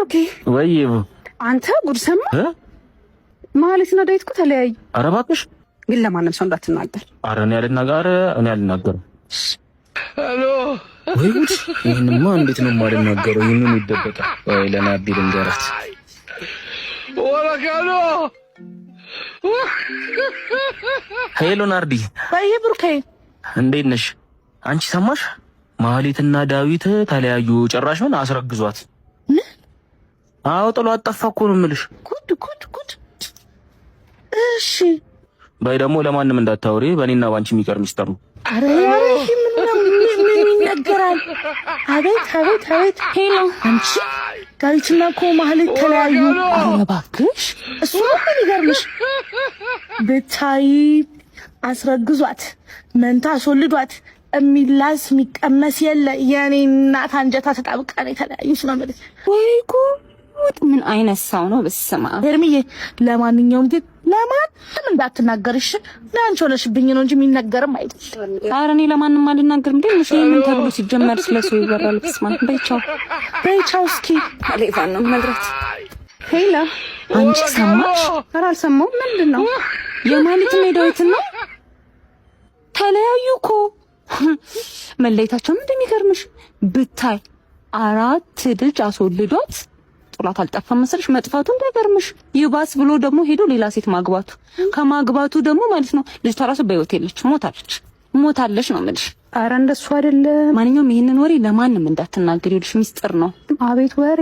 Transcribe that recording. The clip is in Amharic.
ብሩኬ ወይ አንተ ጉድ ሰማ ማለት ነው። ዳዊት እኮ ተለያዩ። ኧረ እባክሽ ግን ለማንም ሰው እንዳትናገር። ኧረ እኔ አልናገርም። ሄሎ ወይ ጉድ! ይሄንማ እንዴት ነው የማልናገረው? ይሄንን ይደበቃል ወይ? ለናዲ ልንገራት። ወራካሎ ሄሎ ናርዲ። ወይ ብሩኬ እንዴት ነሽ? አንቺ ሰማሽ? ማህሌትና ዳዊት ተለያዩ። ጭራሽ ምን አስረግዟት። አዎ ጥሏት ጠፋ እኮ ነው የምልሽ። ጉድ። እሺ በይ ደግሞ ለማንም እንዳታወሪ፣ በእኔና ባንቺ የሚቀር ሚስጥር ነው። አረ ምን ይነገራል? አቤት ሄሎ አንቺ ዳዊትና እኮ ማህሌት ተለያዩ። አረ እባክሽ እሱ ምን ይገርምሽ? ብታይ አስረግዟት መንታ አስወልዷት የሚላስ የሚቀመስ የለ። የኔ እናት አንጀታ ተጣብቃ ነው የተለያዩት ነው ማለት። ወይ ጉድ! ምን አይነት ሰው ነው? በስማ እርምዬ፣ ለማንኛውም ግን ለማንም እንዳትናገርሽ። ለአንቺ ሆነሽብኝ ነው እንጂ የሚነገርም አይደል። ኧረ እኔ ለማንም አልናገርም። ግን ምን ተብሎ ሲጀመር ስለሱ ይወራል? በስማ በይቻው እስኪ አለይፋን ነው ነግራት። ሄላ አንቺ ሰማሽ? ኧረ አልሰማሁም። ምንድን ነው የማለትም ዳዊት ነው ተለያዩ እኮ። መለየታቸው ምን እንደሚገርምሽ ብታይ 4 ልጅ አስወልዷት ጥላት አልጠፋም መሰለሽ። መጥፋቱ እንዳይገርምሽ ይባስ ብሎ ደግሞ ሄዶ ሌላ ሴት ማግባቱ፣ ከማግባቱ ደግሞ ማለት ነው ልጅቷ ራሱ በህይወት የለች፣ ሞታለች ነው የምልሽ። ኧረ እንደሱ አይደለም። ማንኛውም ይሄንን ወሬ ለማንም እንዳትናገሪ፣ ይልሽ ሚስጥር ነው። አቤት ወሬ